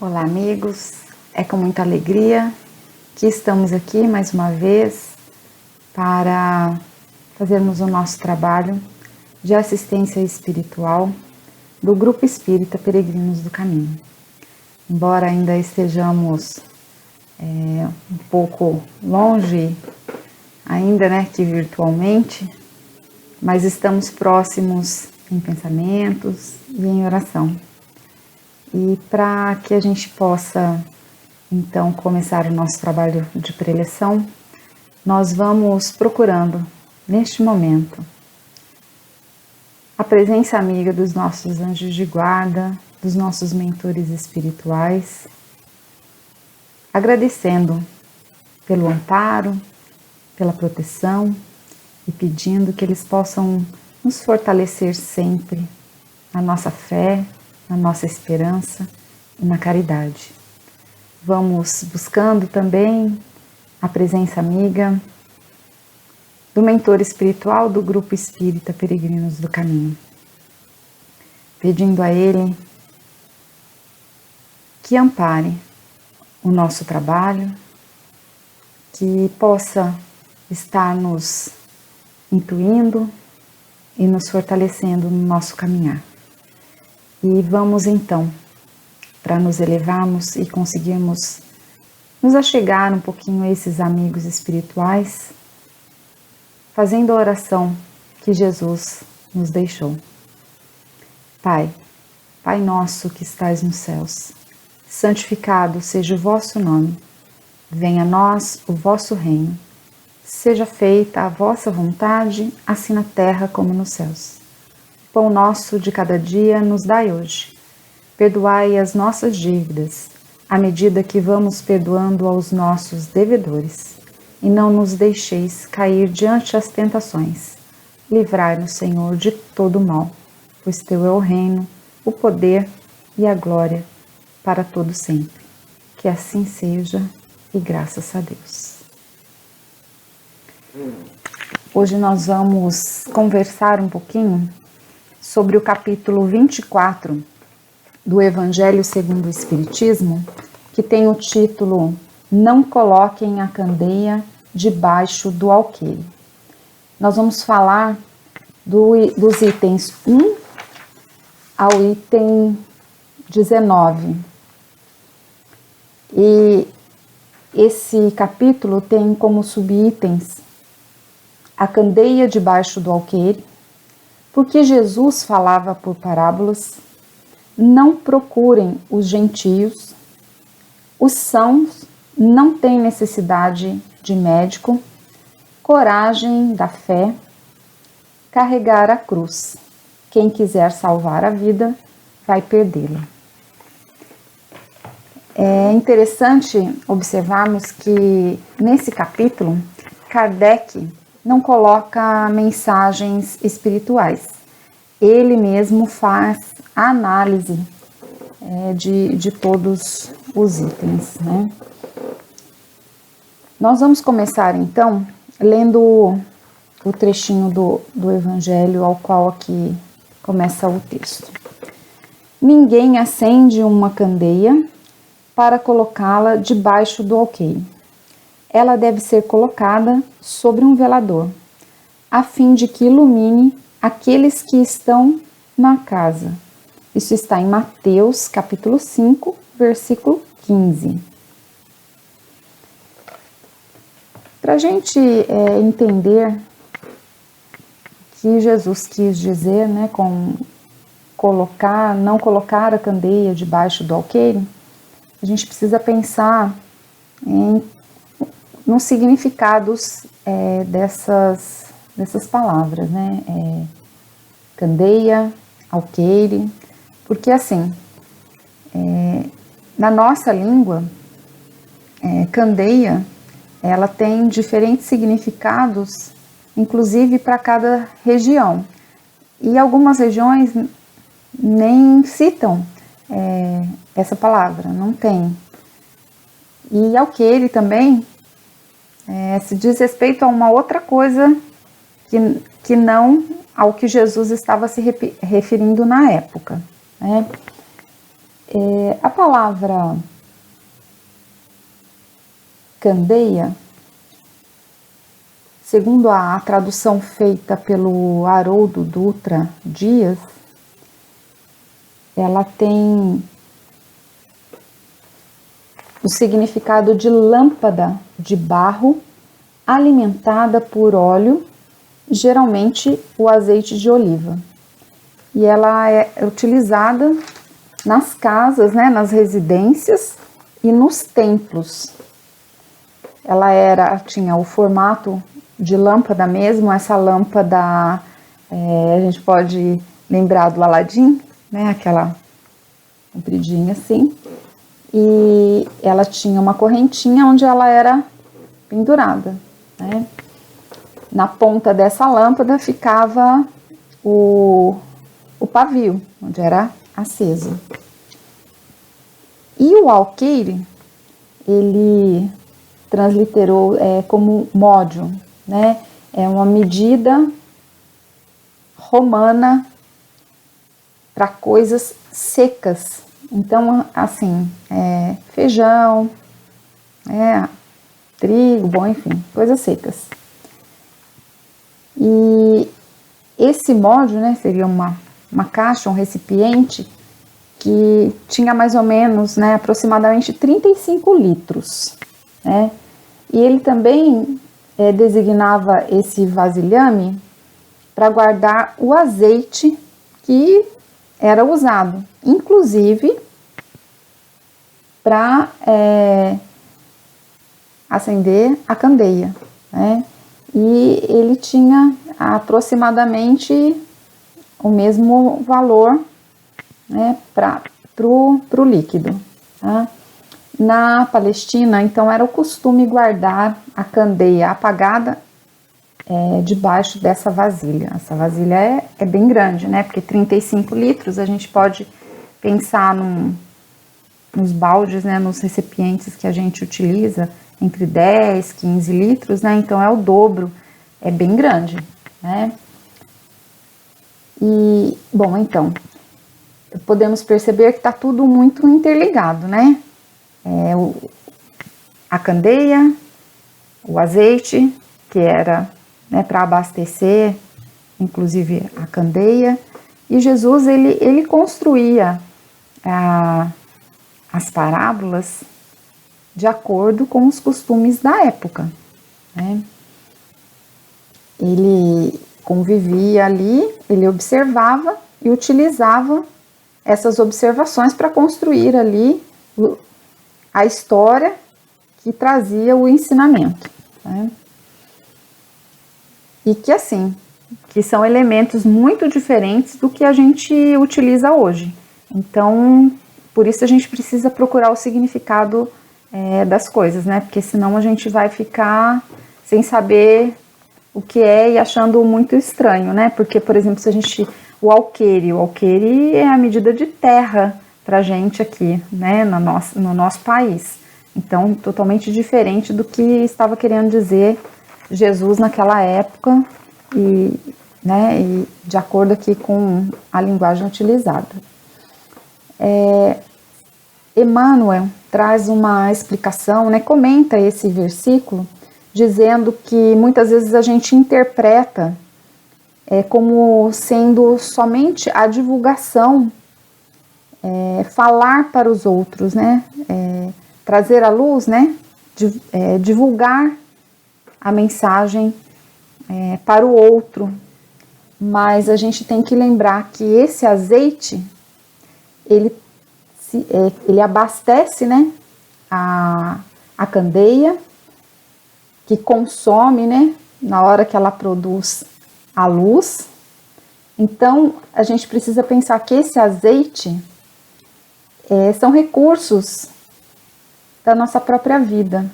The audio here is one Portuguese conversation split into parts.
Olá, amigos. É com muita alegria que estamos aqui mais uma vez para fazermos o nosso trabalho de assistência espiritual do Grupo Espírita Peregrinos do Caminho. Embora ainda estejamos um pouco longe, ainda que virtualmente, mas estamos próximos em pensamentos e em oração. E para que a gente possa, então, começar o nosso trabalho de preleção, nós vamos procurando, neste momento, a presença amiga dos nossos anjos de guarda, dos nossos mentores espirituais, agradecendo pelo amparo, pela proteção e pedindo que eles possam nos fortalecer sempre na nossa fé, na nossa esperança e na caridade. Vamos buscando também a presença amiga do mentor espiritual do Grupo Espírita Peregrinos do Caminho, pedindo a ele que ampare o nosso trabalho, que possa estar nos intuindo e nos fortalecendo no nosso caminhar. E vamos então, para nos elevarmos e conseguirmos nos achegar um pouquinho a esses amigos espirituais, fazendo a oração que Jesus nos deixou. Pai nosso que estais nos céus, santificado seja o vosso nome, venha a nós o vosso reino, seja feita a vossa vontade, assim na terra como nos céus. O pão nosso de cada dia nos dai hoje. Perdoai as nossas dívidas, à medida que vamos perdoando aos nossos devedores. E não nos deixeis cair diante das tentações. Livrai-nos, Senhor, de todo o mal, pois teu é o reino, o poder e a glória para todo sempre. Que assim seja, e graças a Deus. Hoje nós vamos conversar um pouquinho sobre o capítulo 24 do Evangelho segundo o Espiritismo, que tem o título Não coloquem a candeia debaixo do alqueire. Nós vamos falar dos itens 1 ao item 19. E esse capítulo tem como subitens a candeia debaixo do alqueire, porque Jesus falava por parábolas, não procurem os gentios, os sãos não têm necessidade de médico, coragem da fé, carregar a cruz. Quem quiser salvar a vida, vai perdê-la. É interessante observarmos que nesse capítulo, Kardec não coloca mensagens espirituais. Ele mesmo faz a análise de todos os itens, né? Nós vamos começar então lendo o trechinho do Evangelho ao qual aqui começa o texto. Ninguém acende uma candeia para colocá-la debaixo do alqueire. Ela deve ser colocada sobre um velador, a fim de que ilumine aqueles que estão na casa. Isso está em Mateus, capítulo 5, versículo 15. Para a gente entender o que Jesus quis dizer, com não colocar a candeia debaixo do alqueire, a gente precisa pensar nos significados dessas palavras, candeia, alqueire, porque assim, na nossa língua, candeia, ela tem diferentes significados, inclusive para cada região, e algumas regiões nem citam essa palavra, não tem. E alqueire também se diz respeito a uma outra coisa que não ao que Jesus estava se referindo na época, A palavra candeia, segundo a tradução feita pelo Haroldo Dutra Dias, ela tem o significado de lâmpada de barro alimentada por óleo, geralmente o azeite de oliva. E ela é utilizada nas casas, né, nas residências e nos templos. Ela tinha o formato de lâmpada mesmo, essa lâmpada, a gente pode lembrar do Aladim, né, aquela compridinha assim, e ela tinha uma correntinha onde ela era pendurada, né? Na ponta dessa lâmpada ficava o pavio, onde era aceso. E o alqueire, ele transliterou como módio, né? É uma medida romana para coisas secas. Então, assim, feijão, trigo, bom, enfim, coisas secas. E esse módio, né, seria uma caixa, um recipiente que tinha mais ou menos, né, aproximadamente 35 litros, né? E ele também designava esse vasilhame para guardar o azeite que era usado, inclusive para acender a candeia, né? E ele tinha aproximadamente o mesmo valor, né, para o líquido, tá? Na Palestina, então, era o costume guardar a candeia apagada debaixo dessa vasilha. Essa vasilha é bem grande, né? Porque 35 litros, a gente pode pensar nos baldes, né? Nos recipientes que a gente utiliza, entre 10, 15 litros, né? Então, é o dobro, é bem grande, né? E, bom, então, podemos perceber que está tudo muito interligado, né? A candeia, o azeite, que era, né, para abastecer, inclusive a candeia, e Jesus, ele construía as parábolas de acordo com os costumes da época, né? Ele convivia ali, ele observava e utilizava essas observações para construir ali a história que trazia o ensinamento, né? E que assim, que são elementos muito diferentes do que a gente utiliza hoje. Então, por isso a gente precisa procurar o significado das coisas, né? Porque senão a gente vai ficar sem saber o que é e achando muito estranho, né? Porque, por exemplo, o alqueire é a medida de terra pra gente aqui, né? No nosso país. Então, totalmente diferente do que estava querendo dizer Jesus naquela época e de acordo aqui com a linguagem utilizada. Emmanuel traz uma explicação, né, comenta esse versículo, dizendo que muitas vezes a gente interpreta como sendo somente a divulgação, falar para os outros, né, trazer à luz, né, divulgar a mensagem para o outro. Mas a gente tem que lembrar que esse azeite, ele abastece, né, a candeia, que consome, né, na hora que ela produz a luz. Então, a gente precisa pensar que esse azeite são recursos da nossa própria vida,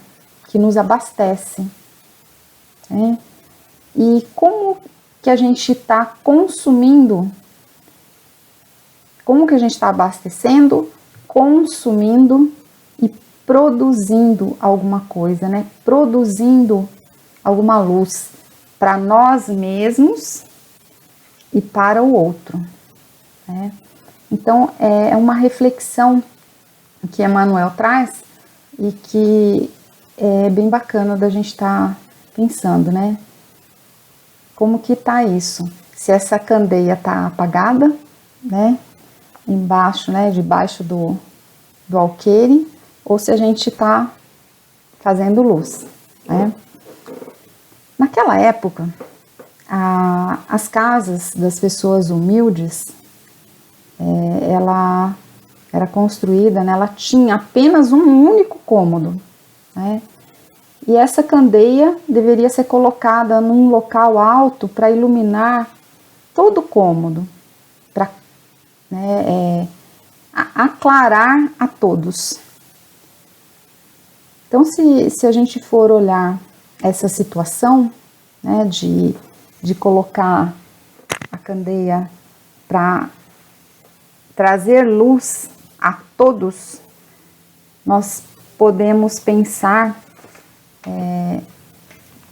que nos abastece, né? E como que a gente está consumindo, como que a gente está abastecendo, consumindo e produzindo alguma coisa, né? Produzindo alguma luz para nós mesmos e para o outro, né? Então, é uma reflexão que Emmanuel traz e que é bem bacana da gente estar pensando, né? Como que tá isso? Se essa candeia tá apagada, né? Embaixo, né? Debaixo do alqueire, ou se a gente tá fazendo luz, né? Naquela época, as casas das pessoas humildes, ela era construída, né? Ela tinha apenas um único cômodo, né? E essa candeia deveria ser colocada num local alto para iluminar todo o cômodo, para, né, aclarar a todos. Então, se a gente for olhar essa situação, né, de colocar a candeia para trazer luz a todos, nós podemos pensar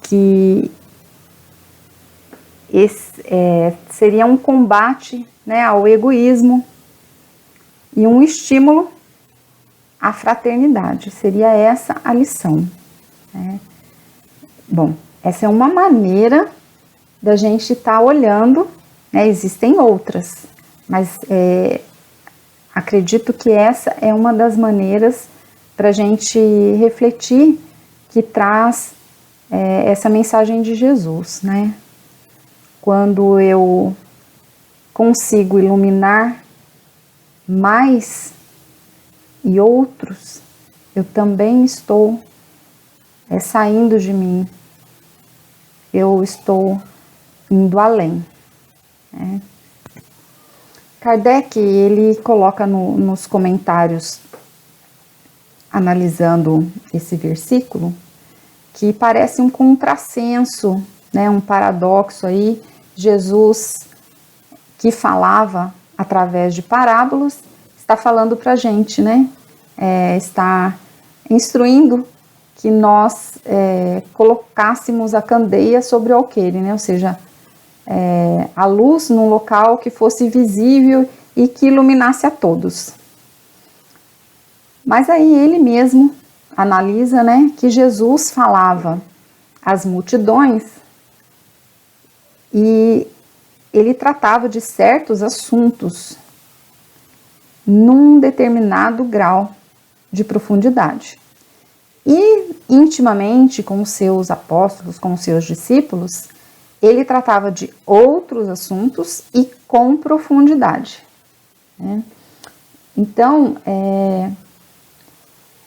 que esse seria um combate, né, ao egoísmo e um estímulo à fraternidade. Seria essa a lição, né? Bom, essa é uma maneira da gente estar olhando, né? Existem outras, mas acredito que essa é uma das maneiras para a gente refletir, que traz essa mensagem de Jesus, né? Quando eu consigo iluminar mais e outros, eu também estou saindo de mim, eu estou indo além, né? Kardec, ele coloca nos comentários, analisando esse versículo, que parece um contrassenso, né, um paradoxo aí. Jesus, que falava através de parábolas, está falando para a gente, né? Está instruindo que nós colocássemos a candeia sobre o alqueire, né? Ou seja, a luz num local que fosse visível e que iluminasse a todos. Mas aí ele mesmo analisa, né, que Jesus falava às multidões e ele tratava de certos assuntos num determinado grau de profundidade. E intimamente com os seus apóstolos, com os seus discípulos, ele tratava de outros assuntos e com profundidade, né? Então,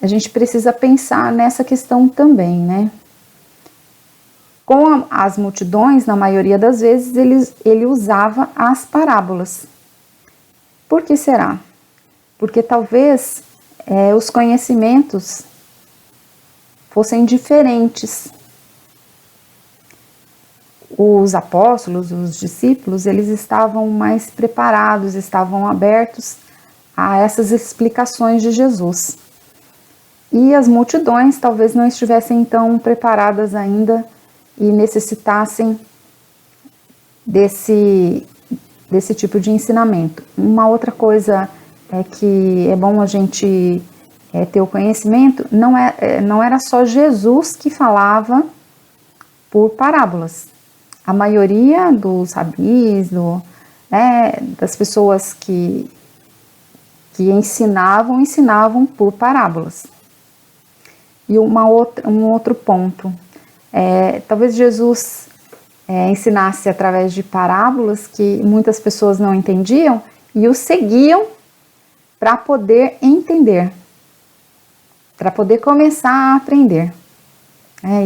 a gente precisa pensar nessa questão também, né? Com as multidões, na maioria das vezes, ele usava as parábolas. Por que será? Porque talvez os conhecimentos fossem diferentes. Os apóstolos, os discípulos, eles estavam mais preparados, estavam abertos a essas explicações de Jesus. E as multidões talvez não estivessem tão preparadas ainda e necessitassem desse tipo de ensinamento. Uma outra coisa que é bom a gente ter o conhecimento, não era só Jesus que falava por parábolas. A maioria dos rabis, das pessoas que ensinavam por parábolas. E um outro ponto, talvez Jesus ensinasse através de parábolas que muitas pessoas não entendiam e o seguiam para poder entender, para poder começar a aprender.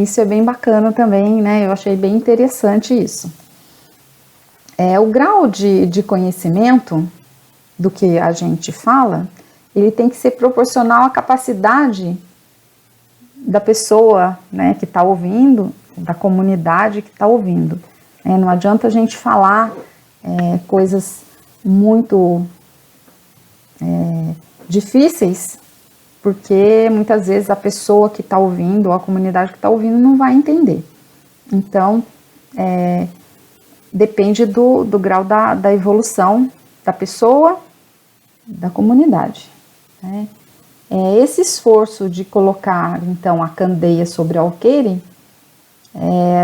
Isso é bem bacana também, né? Eu achei bem interessante isso. O grau de conhecimento do que a gente fala, ele tem que ser proporcional à capacidade da pessoa, né, que está ouvindo, da comunidade que está ouvindo. Não adianta a gente falar coisas muito difíceis, porque muitas vezes a pessoa que está ouvindo, ou a comunidade que está ouvindo, não vai entender. Então, depende do grau da evolução da pessoa da comunidade, né? Esse esforço de colocar, então, a candeia sobre o alqueire,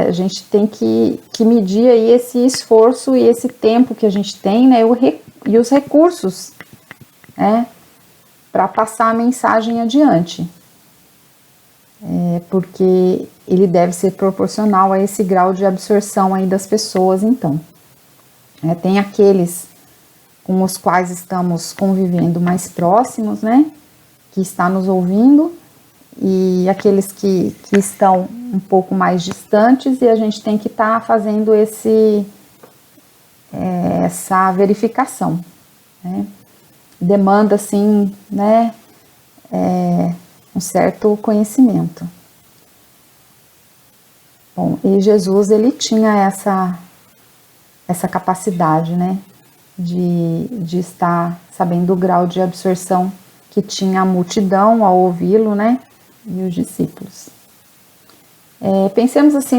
a gente tem que medir aí esse esforço e esse tempo que a gente tem, né, e os recursos, né, para passar a mensagem adiante. Porque ele deve ser proporcional a esse grau de absorção aí das pessoas, então. Tem aqueles com os quais estamos convivendo mais próximos, né, que está nos ouvindo, e aqueles que estão um pouco mais distantes, e a gente tem que estar fazendo essa verificação, né? Demanda, assim, né, um certo conhecimento. Bom, e Jesus, ele tinha essa capacidade, né, de estar sabendo o grau de absorção que tinha a multidão ao ouvi-lo, né, e os discípulos. Pensemos assim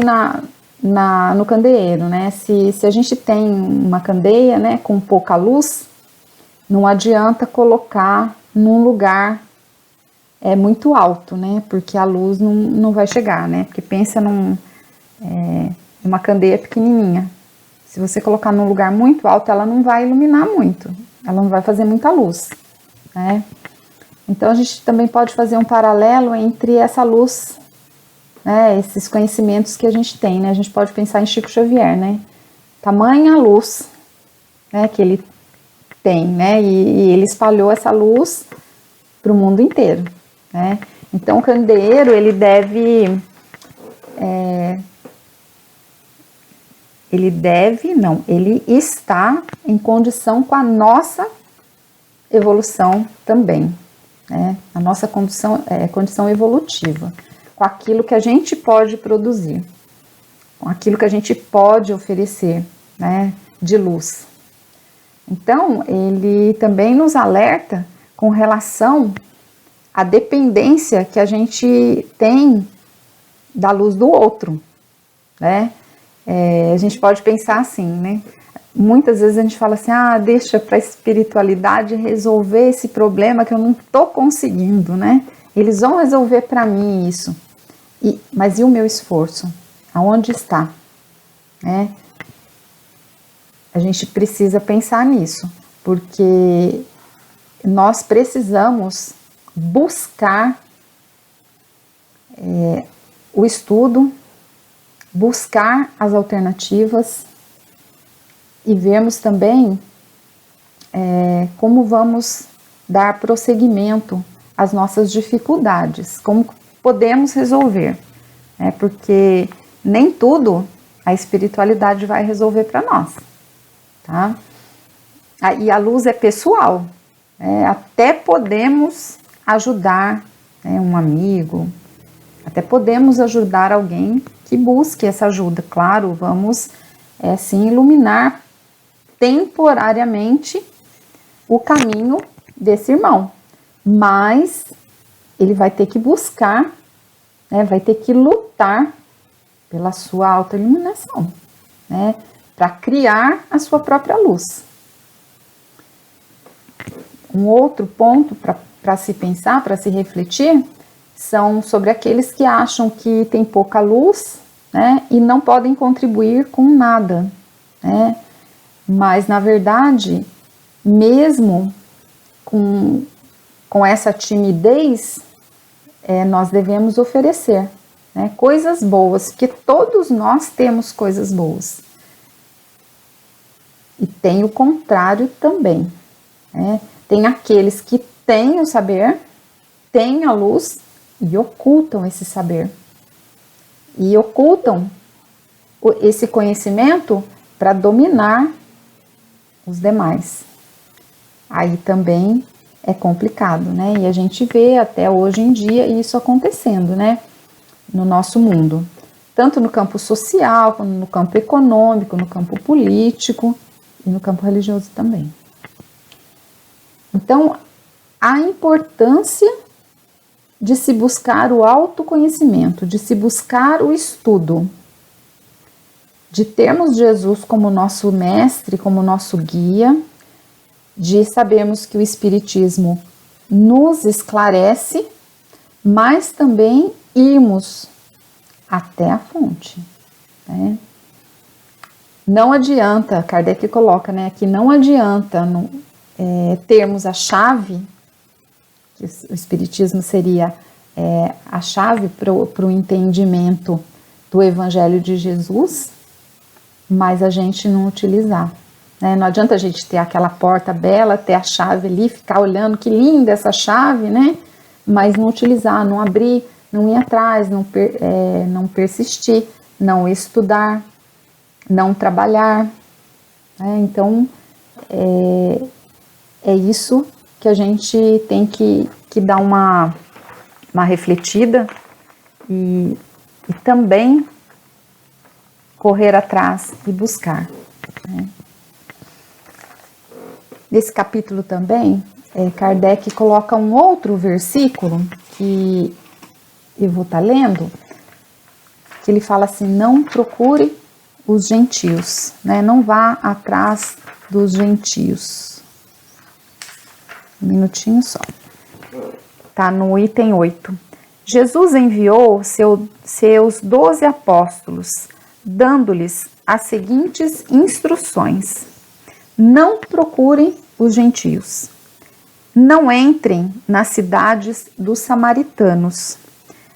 no candeeiro, né, se a gente tem uma candeia, né, com pouca luz, não adianta colocar num lugar muito alto, né, porque a luz não vai chegar, né, porque pensa numa candeia pequenininha. Se você colocar num lugar muito alto, ela não vai iluminar muito, ela não vai fazer muita luz, né. Então, a gente também pode fazer um paralelo entre essa luz, né, esses conhecimentos que a gente tem, né, a gente pode pensar em Chico Xavier, né, tamanha luz, né, que ele tem, né, e ele espalhou essa luz para o mundo inteiro, né. Então, o candeeiro, ele está em condição com a nossa evolução também, né? A nossa condição evolutiva, com aquilo que a gente pode produzir, com aquilo que a gente pode oferecer, né, de luz. Então, ele também nos alerta com relação à dependência que a gente tem da luz do outro, né? A gente pode pensar assim, né? Muitas vezes a gente fala assim, deixa para a espiritualidade resolver esse problema que eu não estou conseguindo, né? Eles vão resolver para mim isso. Mas e o meu esforço? Aonde está? A gente precisa pensar nisso, porque nós precisamos buscar o estudo, buscar as alternativas e vermos também como vamos dar prosseguimento às nossas dificuldades, como podemos resolver, porque nem tudo a espiritualidade vai resolver para nós, tá? E a luz é pessoal, até podemos ajudar um amigo, até podemos ajudar alguém que busque essa ajuda, claro, vamos sim iluminar temporariamente o caminho desse irmão, mas ele vai ter que buscar, vai ter que lutar pela sua autoiluminação, para criar a sua própria luz. Um outro ponto para se pensar, para se refletir, são sobre aqueles que acham que tem pouca luz, e não podem contribuir com nada, mas na verdade, mesmo com essa timidez, nós devemos oferecer coisas boas, porque todos nós temos coisas boas. E tem o contrário também, tem aqueles que têm o saber, têm a luz e ocultam esse saber. E ocultam esse conhecimento para dominar os demais. Aí também é complicado, E a gente vê até hoje em dia isso acontecendo, no nosso mundo. Tanto no campo social, como no campo econômico, no campo político e no campo religioso também. Então, a importância de se buscar o autoconhecimento, de se buscar o estudo, de termos Jesus como nosso mestre, como nosso guia, de sabermos que o Espiritismo nos esclarece, mas também irmos até a fonte, né? Não adianta, Kardec coloca, né, que não adianta termos a chave, que o Espiritismo seria a chave para o entendimento do Evangelho de Jesus, mas a gente não utilizar, né? Não adianta a gente ter aquela porta bela, ter a chave ali, ficar olhando que linda essa chave, né? Mas não utilizar, não abrir, não ir atrás, não persistir, não estudar, não trabalhar, né? Então, é isso que a gente tem que dar uma refletida e também correr atrás e buscar, né? Nesse capítulo também, Kardec coloca um outro versículo que eu vou estar lendo, que ele fala assim: não procure os gentios, né? Não vá atrás dos gentios. Um minutinho só. Tá no item 8. Jesus enviou seus 12 apóstolos, dando-lhes as seguintes instruções: não procurem os gentios, não entrem nas cidades dos samaritanos,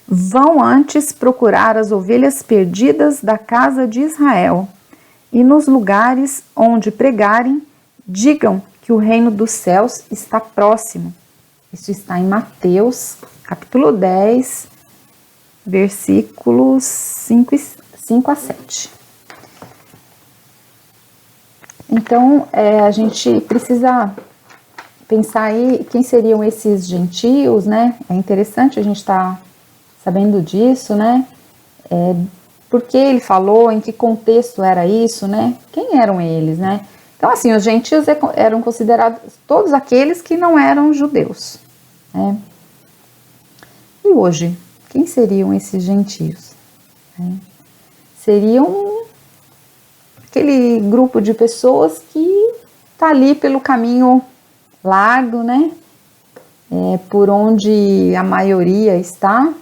vão antes procurar as ovelhas perdidas da casa de Israel, e nos lugares onde pregarem, digam que o reino dos céus está próximo. Isso está em Mateus, capítulo 10, versículos 5 a 7. Então, a gente precisa pensar aí quem seriam esses gentios, né? É interessante a gente estar sabendo disso, né? Por que ele falou, em que contexto era isso, né? Quem eram eles, né? Então, assim, os gentios eram considerados todos aqueles que não eram judeus, né? E hoje, quem seriam esses gentios? Seriam aquele grupo de pessoas que está ali pelo caminho largo, né? Por onde a maioria está,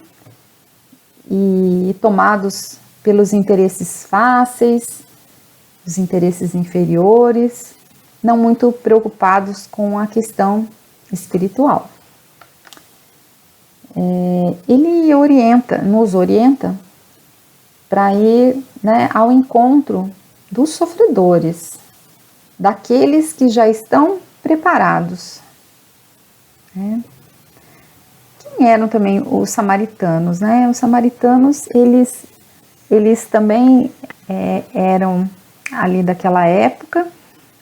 e tomados pelos interesses fáceis, os interesses inferiores, não muito preocupados com a questão espiritual. Ele nos orienta para ir, né, ao encontro dos sofredores, daqueles que já estão preparados, né? Quem eram também os samaritanos, né? Os samaritanos, eles também eram ali daquela época,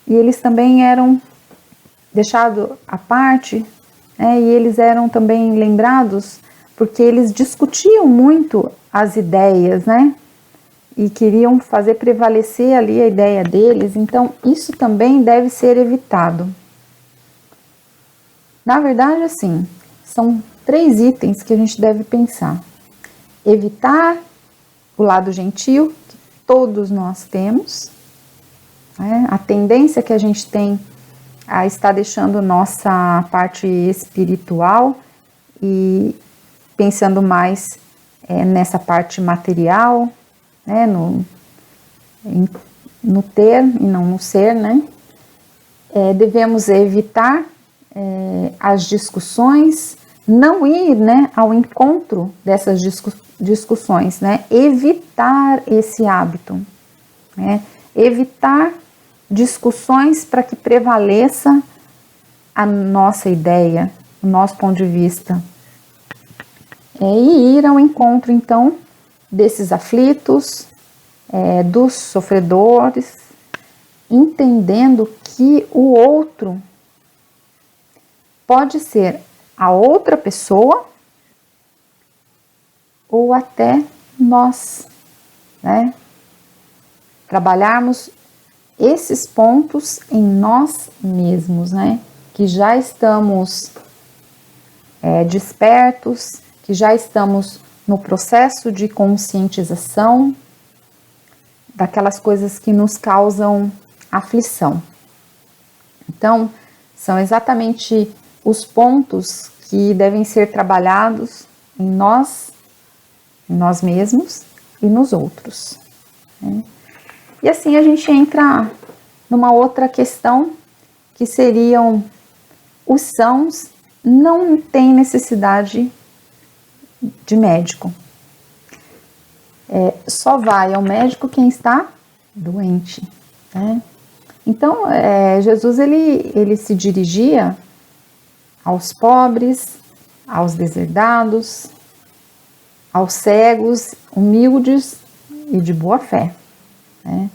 e eles também eram deixados à parte, né? E eles eram também lembrados porque eles discutiam muito as ideias, né? E queriam fazer prevalecer ali a ideia deles. Então, isso também deve ser evitado. Na verdade, assim, são 3 itens que a gente deve pensar: evitar o lado gentil, que todos nós temos, né? A tendência que a gente tem a estar deixando nossa parte espiritual e pensando mais nessa parte material, né? No ter e não no ser, né? Devemos evitar as discussões, não ir, né, ao encontro dessas discussões, né? Evitar esse hábito, né? Evitar discussões para que prevaleça a nossa ideia, o nosso ponto de vista. E ir ao encontro, então, desses aflitos, dos sofredores, entendendo que o outro pode ser a outra pessoa ou até nós, né? Trabalharmos esses pontos em nós mesmos, né? Que já estamos despertos, que já estamos no processo de conscientização daquelas coisas que nos causam aflição. Então, São exatamente os pontos que devem ser trabalhados em nós mesmos e nos outros, né? E assim a gente entra numa outra questão, que seriam os sãos não têm necessidade de médico. Só vai ao médico quem está doente, né? Então, Jesus ele se dirigia aos pobres, aos deserdados, aos cegos, humildes e de boa fé, né?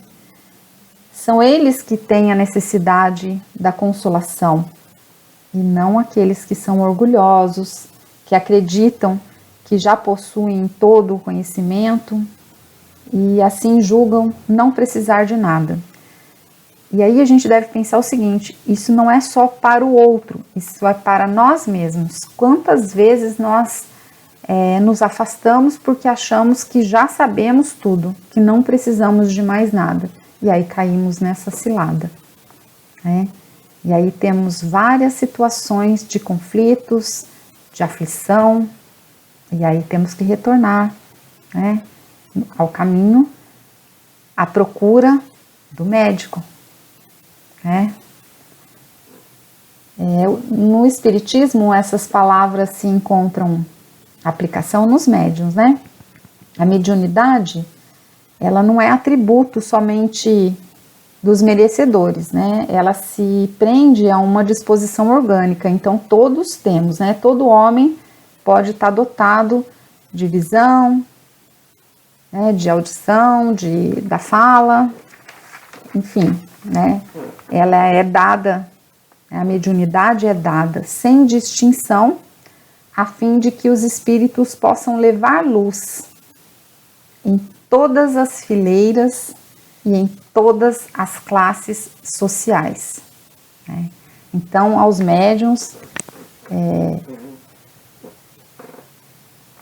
São eles que têm a necessidade da consolação, e não aqueles que são orgulhosos, que acreditam que já possuem todo o conhecimento e assim julgam não precisar de nada. E aí a gente deve pensar o seguinte: isso não é só para o outro, isso é para nós mesmos. Quantas vezes nós nos afastamos porque achamos que já sabemos tudo, que não precisamos de mais nada, e aí caímos nessa cilada, né? E aí temos várias situações de conflitos, de aflição, e aí temos que retornar, né, ao caminho, à procura do médico, né? No Espiritismo, essas palavras se encontram aplicação nos médiuns, né? A mediunidade, ela não é atributo somente dos merecedores, né? Ela se prende a uma disposição orgânica, então todos temos, né? Todo homem pode estar dotado de visão, né? De audição, da fala, enfim, né? Ela é dada, a mediunidade é dada sem distinção, a fim de que os espíritos possam levar luz em todas as fileiras e em todas as classes sociais, né? Então, aos médiuns,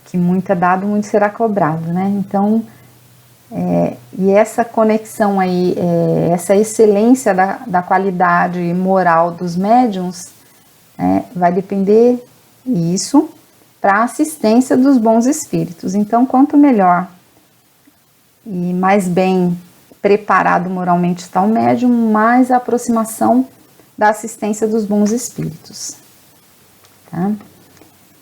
que muito é dado, muito será cobrado, né? Então, e essa conexão aí, essa excelência da qualidade moral dos médiuns, vai depender isso para a assistência dos bons espíritos. Então, quanto melhor e mais bem preparado moralmente está o médium, mais a aproximação da assistência dos bons espíritos, tá?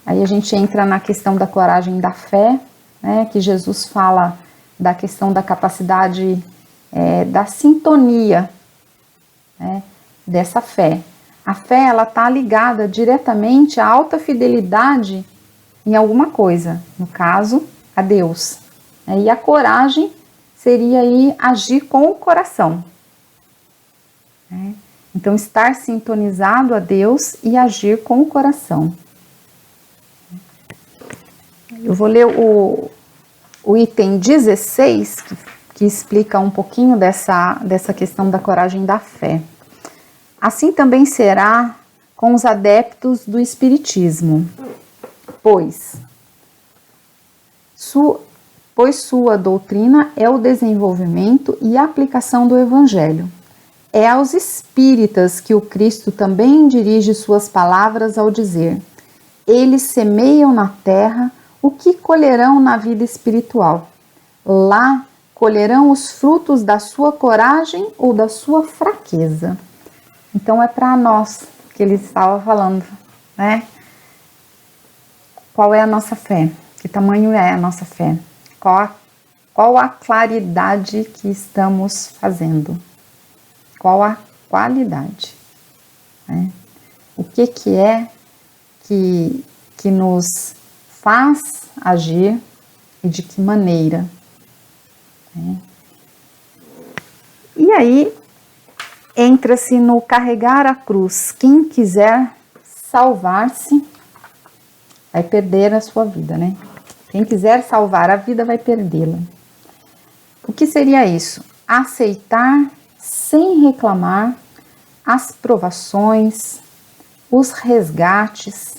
Aí a gente entra na questão da coragem da fé, né, que Jesus fala da questão da capacidade da sintonia, né, dessa fé. A fé, ela está ligada diretamente à alta fidelidade em alguma coisa, no caso, a Deus, né? E a coragem seria aí agir com o coração, né? Então, estar sintonizado a Deus e agir com o coração. Eu vou ler o item 16, que explica um pouquinho dessa questão da coragem da fé. Assim também será com os adeptos do Espiritismo, pois sua doutrina é o desenvolvimento e aplicação do Evangelho. É aos espíritas que o Cristo também dirige suas palavras ao dizer: eles semeiam na terra o que colherão na vida espiritual. Lá colherão os frutos da sua coragem ou da sua fraqueza. Então é para nós que ele estava falando, né? Qual é a nossa fé? Que tamanho é a nossa fé? Qual a claridade que estamos fazendo? Qual a qualidade, né? O que é que nos faz agir e de que maneira, né? E aí entra-se no carregar a cruz. Quem quiser salvar-se vai perder a sua vida, né? Quem quiser salvar a vida vai perdê-la. O que seria isso? Aceitar sem reclamar as provações, os resgates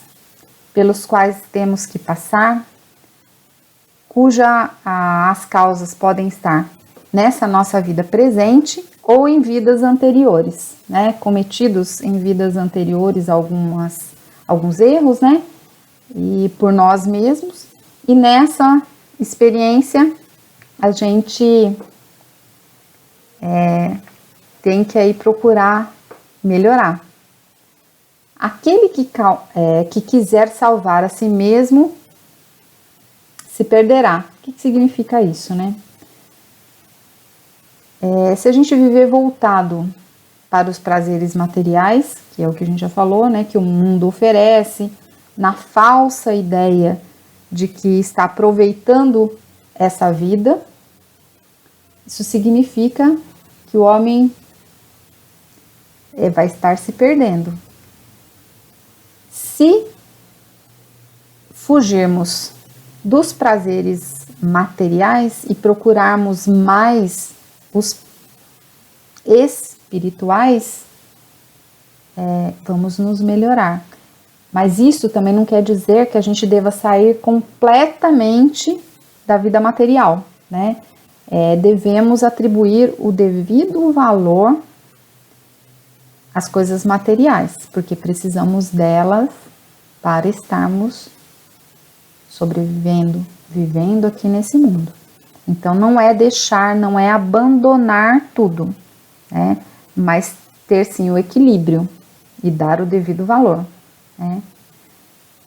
pelos quais temos que passar, as causas podem estar nessa nossa vida presente ou em vidas anteriores, né? Cometidos em vidas anteriores alguns erros, né? E por nós mesmos. E nessa experiência a gente tem que aí procurar melhorar. Aquele que quiser salvar a si mesmo se perderá. O que significa isso, né? Se a gente viver voltado para os prazeres materiais, que é o que a gente já falou, né? Que o mundo oferece, na falsa ideia de que está aproveitando essa vida, isso significa que o homem vai estar se perdendo. Se fugirmos dos prazeres materiais e procurarmos mais os espirituais, vamos nos melhorar. Mas isso também não quer dizer que a gente deva sair completamente da vida material, né? Devemos atribuir o devido valor às coisas materiais, porque precisamos delas para estarmos sobrevivendo, vivendo aqui nesse mundo. Então não é deixar, não é abandonar tudo, né? Mas ter sim o equilíbrio e dar o devido valor, né?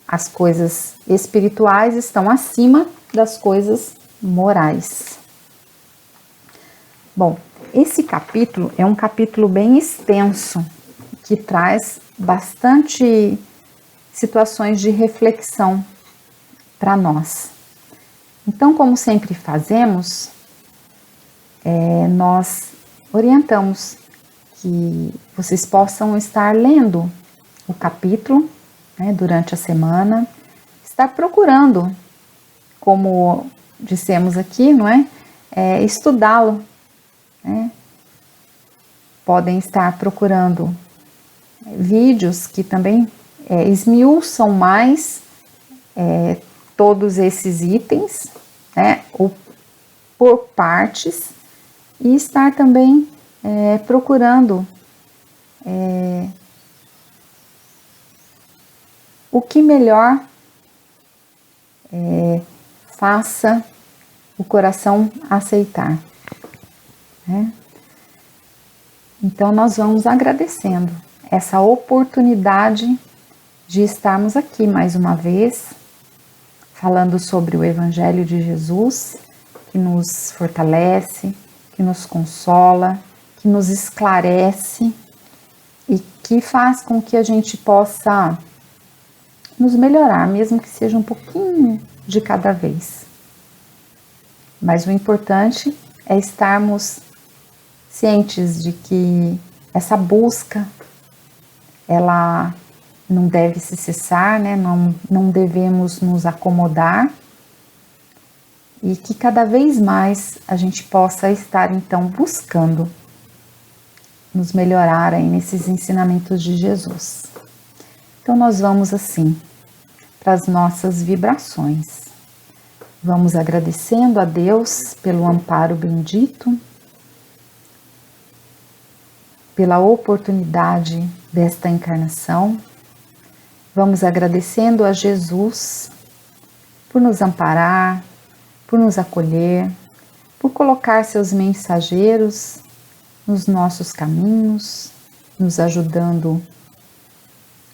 As coisas espirituais estão acima das coisas morais. Bom, esse capítulo é um capítulo bem extenso, que traz bastante situações de reflexão para nós. Então, como sempre fazemos, nós orientamos que vocês possam estar lendo o capítulo, né, durante a semana, estar procurando, como dissemos aqui, não é? Estudá-lo, né? Podem estar procurando vídeos que também esmiuçam mais todos esses itens, né, ou por partes, e estar também procurando o que melhor faça o coração aceitar, né? Então nós vamos agradecendo essa oportunidade de estarmos aqui mais uma vez, falando sobre o Evangelho de Jesus, que nos fortalece, que nos consola, que nos esclarece e que faz com que a gente possa nos melhorar, mesmo que seja um pouquinho de cada vez. Mas o importante é estarmos cientes de que essa busca, ela não deve se cessar, né? Não devemos nos acomodar, e que cada vez mais a gente possa estar então buscando nos melhorar aí nesses ensinamentos de Jesus. Então nós vamos assim para as nossas vibrações. Vamos agradecendo a Deus pelo amparo bendito, pela oportunidade desta encarnação. Vamos agradecendo a Jesus por nos amparar, por nos acolher, por colocar seus mensageiros nos nossos caminhos, nos ajudando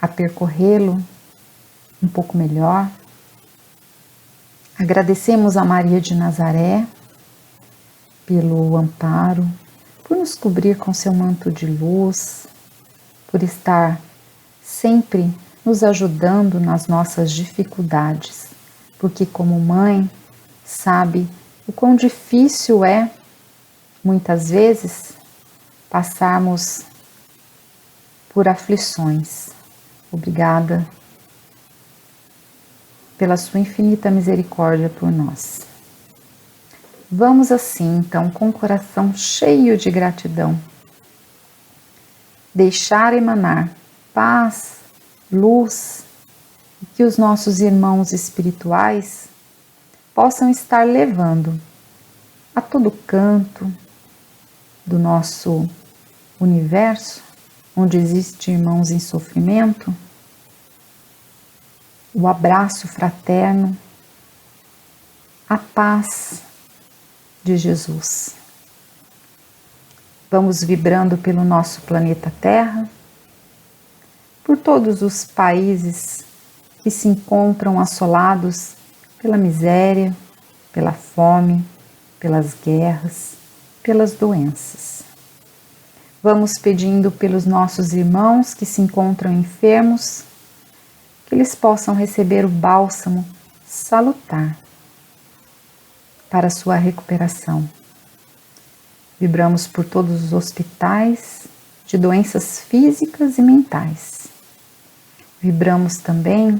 a percorrê-lo um pouco melhor. Agradecemos a Maria de Nazaré pelo amparo, por nos cobrir com seu manto de luz, por estar sempre nos ajudando nas nossas dificuldades, porque como mãe sabe o quão difícil é, muitas vezes, passarmos por aflições. Obrigada pela sua infinita misericórdia por nós. Vamos assim, então, com o coração cheio de gratidão, deixar emanar paz, luz, e que os nossos irmãos espirituais possam estar levando a todo canto do nosso universo, onde existem irmãos em sofrimento, o abraço fraterno, a paz de Jesus. Vamos vibrando pelo nosso planeta Terra, por todos os países que se encontram assolados pela miséria, pela fome, pelas guerras, pelas doenças. Vamos pedindo pelos nossos irmãos que se encontram enfermos, que eles possam receber o bálsamo salutar para a sua recuperação. Vibramos por todos os hospitais de doenças físicas e mentais. Vibramos também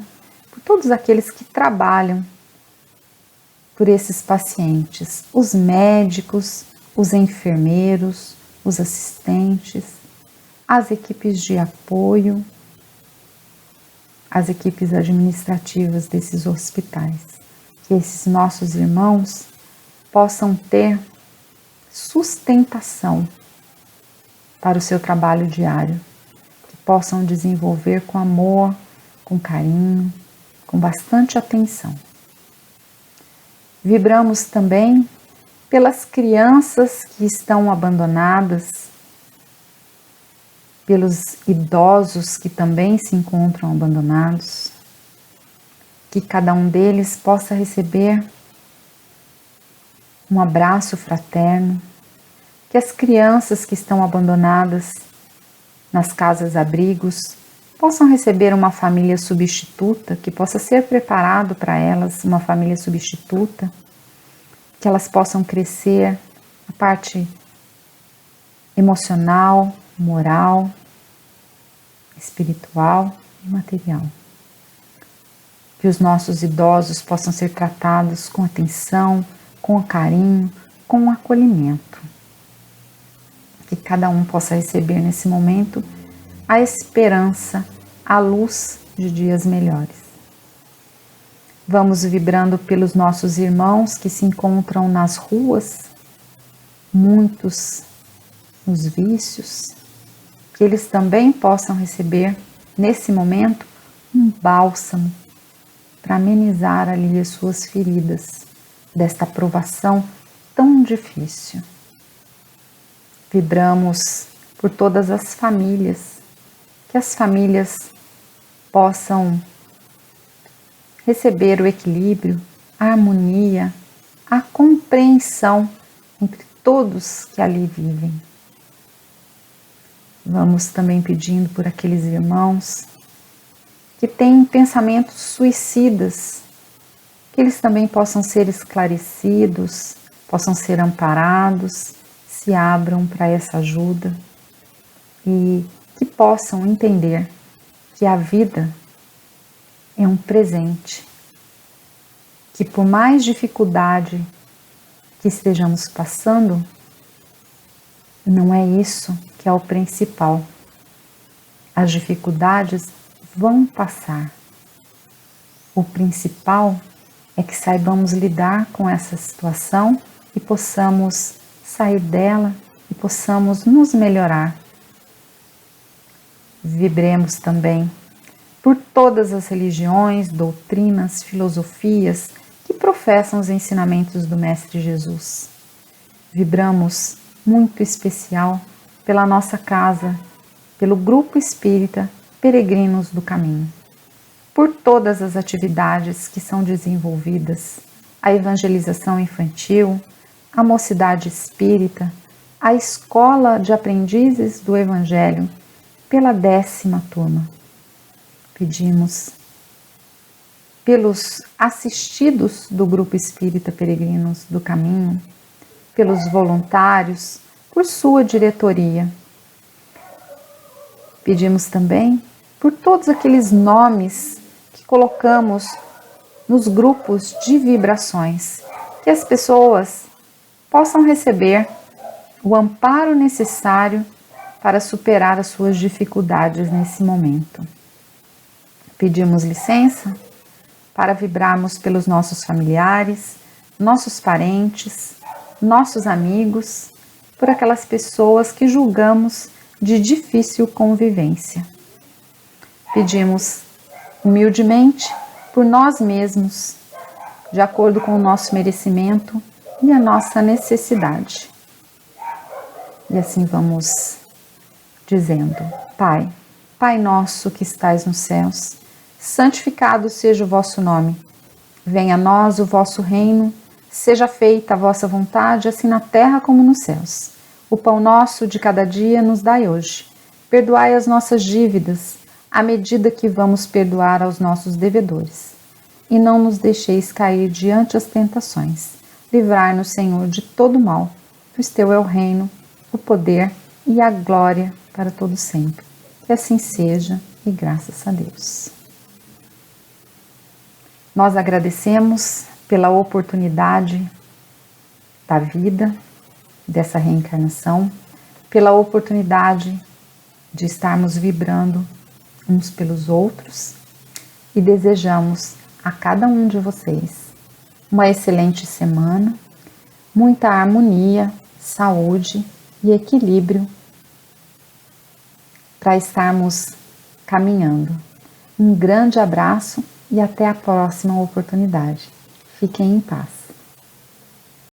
por todos aqueles que trabalham por esses pacientes, os médicos, os enfermeiros, os assistentes, as equipes de apoio, as equipes administrativas desses hospitais. Que esses nossos irmãos possam ter sustentação para o seu trabalho diário, que possam desenvolver com amor, com carinho, com bastante atenção. Vibramos também pelas crianças que estão abandonadas, pelos idosos que também se encontram abandonados, que cada um deles possa receber um abraço fraterno, que as crianças que estão abandonadas nas casas-abrigos possam receber uma família substituta, que possa ser preparado para elas uma família substituta, que elas possam crescer a parte emocional, moral, espiritual e material. Que os nossos idosos possam ser tratados com atenção, com carinho, com acolhimento. Que cada um possa receber nesse momento a esperança, a luz de dias melhores. Vamos vibrando pelos nossos irmãos que se encontram nas ruas, muitos nos vícios, que eles também possam receber nesse momento um bálsamo para amenizar ali as suas feridas desta provação tão difícil. Vibramos por todas as famílias, que as famílias possam receber o equilíbrio, a harmonia, a compreensão entre todos que ali vivem. Vamos também pedindo por aqueles irmãos que têm pensamentos suicidas, que eles também possam ser esclarecidos, possam ser amparados, se abram para essa ajuda e que possam entender que a vida é um presente, que por mais dificuldade que estejamos passando, não é isso que é o principal. As dificuldades vão passar. O principal é que saibamos lidar com essa situação e possamos sair dela e possamos nos melhorar. Vibremos também por todas as religiões, doutrinas, filosofias que professam os ensinamentos do Mestre Jesus. Vibramos muito especial pela nossa casa, pelo Grupo Espírita Peregrinos do Caminho, por todas as atividades que são desenvolvidas, a evangelização infantil, a mocidade espírita, a escola de aprendizes do Evangelho, pela 10ª turma. Pedimos pelos assistidos do Grupo Espírita Peregrinos do Caminho, pelos voluntários, por sua diretoria. Pedimos também por todos aqueles nomes que colocamos nos grupos de vibrações, que as pessoas possam receber o amparo necessário para superar as suas dificuldades nesse momento. Pedimos licença para vibrarmos pelos nossos familiares, nossos parentes, nossos amigos, por aquelas pessoas que julgamos de difícil convivência. Pedimos humildemente por nós mesmos, de acordo com o nosso merecimento e a nossa necessidade. E assim vamos dizendo: Pai, Pai nosso que estais nos céus, santificado seja o vosso nome. Venha a nós o vosso reino, seja feita a vossa vontade, assim na terra como nos céus. O pão nosso de cada dia nos dai hoje. Perdoai as nossas dívidas, à medida que vamos perdoar aos nossos devedores. E não nos deixeis cair diante as tentações. Livrai-nos, Senhor, de todo mal, pois teu é o reino, o poder e a glória para todo sempre. Que assim seja, e graças a Deus. Nós agradecemos pela oportunidade da vida, dessa reencarnação, pela oportunidade de estarmos vibrando uns pelos outros e desejamos a cada um de vocês uma excelente semana, muita harmonia, saúde e equilíbrio para estarmos caminhando. Um grande abraço e até a próxima oportunidade. Fiquem em paz.